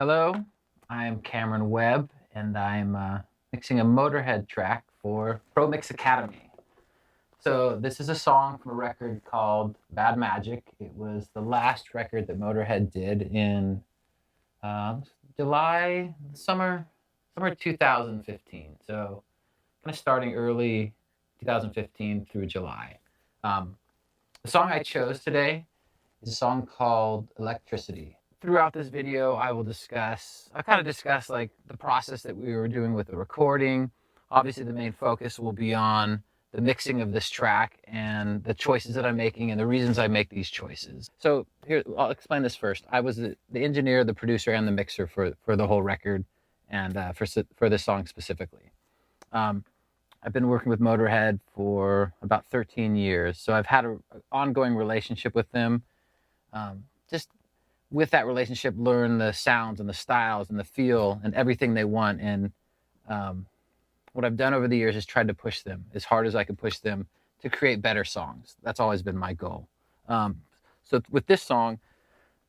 Hello, I'm Cameron Webb, and I'm mixing a Motorhead track for Pro Mix Academy. So this is a song from a record called Bad Magic. It was the last record that Motorhead did in summer 2015. So kind of starting early 2015 through July. Um, the song I chose today is a song called Electricity. Throughout this video, I'll kind of discuss like the process that we were doing with the recording. Obviously, the main focus will be on the mixing of this track and the choices that I'm making and the reasons I make these choices. So here, I'll explain this first. I was the engineer, the producer, and the mixer for the whole record and for this song specifically. I've been working with Motorhead for about 13 years, so I've had an ongoing relationship with them. Just with that relationship, learn the sounds and the styles and the feel and everything they want. And what I've done over the years is tried to push them as hard as I could push them to create better songs. That's always been my goal. So with this song,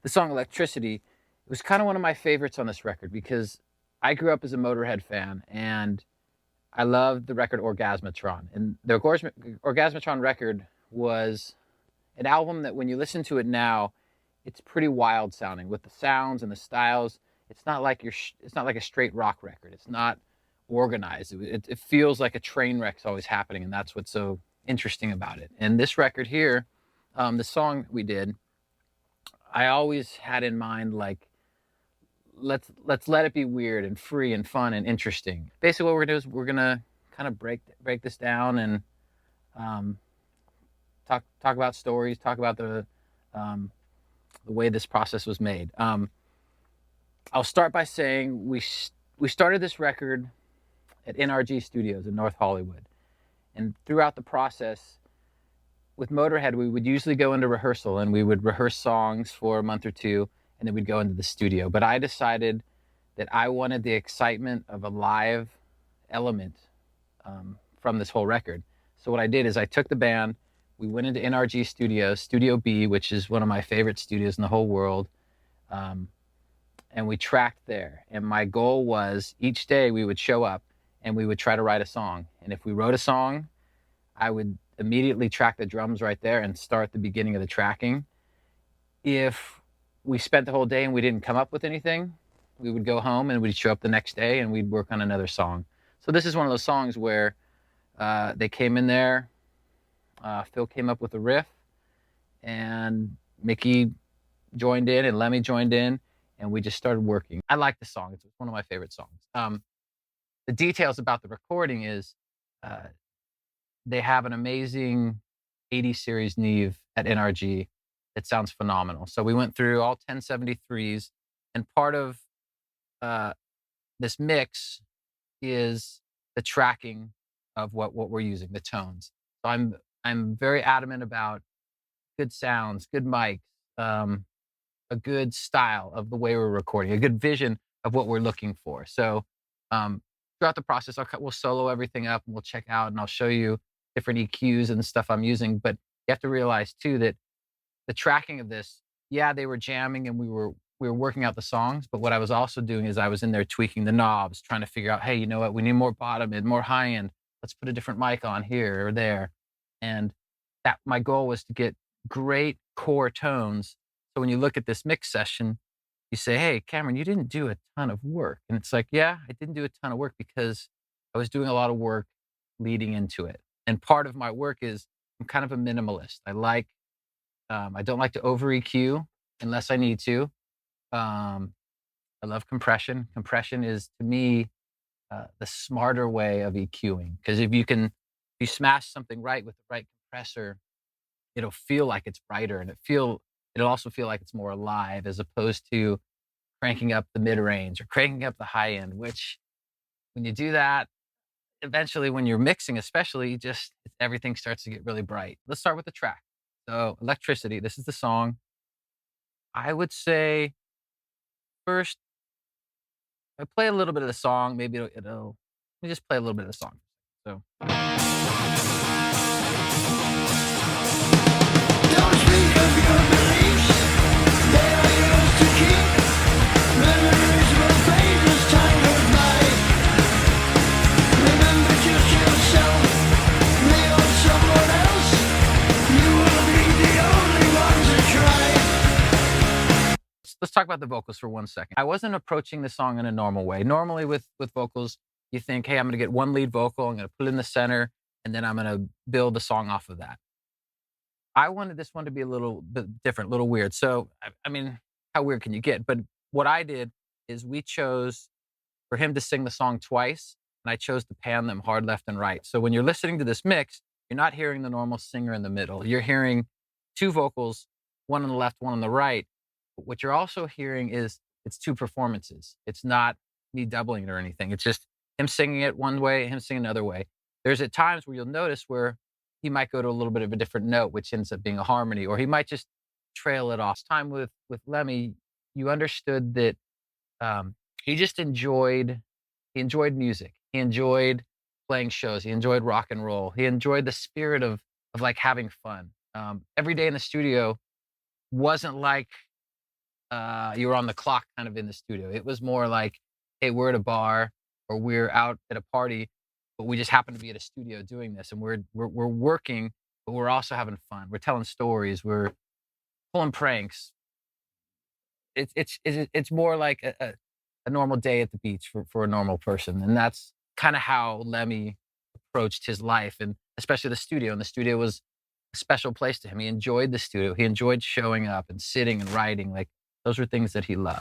the song Electricity, it was kind of one of my favorites on this record because I grew up as a Motorhead fan and I loved the record Orgasmatron. And the Orgasmatron record was an album that when you listen to it now, it's pretty wild sounding with the sounds and the styles. It's not like a straight rock record. It's not organized. It feels like a train wreck's always happening, and that's what's so interesting about it. And this record here, the song we did, I always had in mind like let's let it be weird and free and fun and interesting. Basically, what we're gonna do is we're gonna kind of break this down and talk about stories, talk about the way this process was made. I'll start by saying we started this record at NRG Studios in North Hollywood. And throughout the process, with Motorhead, we would usually go into rehearsal and we would rehearse songs for a month or two, and then we'd go into the studio. But I decided that I wanted the excitement of a live element from this whole record. So what I did is I took the band, we went into NRG Studios, Studio B, which is one of my favorite studios in the whole world. And we tracked there. And my goal was each day we would show up and we would try to write a song. And if we wrote a song, I would immediately track the drums right there and start the beginning of the tracking. If we spent the whole day and we didn't come up with anything, we would go home and we'd show up the next day and we'd work on another song. So this is one of those songs where they came in there, Phil came up with a riff, and Mickey joined in, and Lemmy joined in, and we just started working. I like the song. It's one of my favorite songs. The details about the recording is they have an amazing 80 series Neve at NRG. It sounds phenomenal. So we went through all 1073s, and part of this mix is the tracking of what we're using, the tones. So I'm very adamant about good sounds, good mics, a good style of the way we're recording, a good vision of what we're looking for. So throughout the process, we'll solo everything up and we'll check out and I'll show you different EQs and stuff I'm using. But you have to realize too that the tracking of this, yeah, they were jamming and we were working out the songs. But what I was also doing is I was in there tweaking the knobs, trying to figure out, hey, you know what, we need more bottom end, more high end. Let's put a different mic on here or there. And that my goal was to get great core tones. So when you look at this mix session, you say, hey, Cameron, you didn't do a ton of work. And it's like, yeah, I didn't do a ton of work because I was doing a lot of work leading into it. And part of my work is I'm kind of a minimalist. I don't like to over EQ unless I need to. I love compression. Compression is, to me, the smarter way of EQing. Because if you smash something right with the right compressor, it'll feel like it's brighter and it'll also feel like it's more alive as opposed to cranking up the mid-range or cranking up the high end, which when you do that, eventually when you're mixing especially, just everything starts to get really bright. Let's start with the track. So Electricity, this is the song. I would say first, I play a little bit of the song, maybe let me just play a little bit of the song. So. Don't speak of your beliefs, they are yours to keep. Memories talk about the vocals for 1 second. I wasn't approaching the song in a normal way. Normally with vocals, you think, hey, I'm gonna get one lead vocal, I'm gonna put it in the center, and then I'm gonna build the song off of that. I wanted this one to be a little bit different, a little weird. So, I mean, how weird can you get? But what I did is we chose for him to sing the song twice, and I chose to pan them hard left and right. So when you're listening to this mix, you're not hearing the normal singer in the middle. You're hearing two vocals, one on the left, one on the right. But what you're also hearing is it's two performances. It's not me doubling it or anything. It's just him singing it one way, him singing another way. There's at times where you'll notice where he might go to a little bit of a different note, which ends up being a harmony, or he might just trail it off. Time with Lemmy, you understood that he just enjoyed music. He enjoyed playing shows. He enjoyed rock and roll. He enjoyed the spirit of like having fun. Every day in the studio wasn't like you were on the clock kind of in the studio. It was more like, hey, we're at a bar or we're out at a party, but we just happen to be at a studio doing this, and we're working, but we're also having fun. We're telling stories. We're pulling pranks. It's more like a normal day at the beach for a normal person, and that's kind of how Lemmy approached his life, and especially the studio. And the studio was a special place to him. He enjoyed the studio. He enjoyed showing up and sitting and writing. Like those were things that he loved.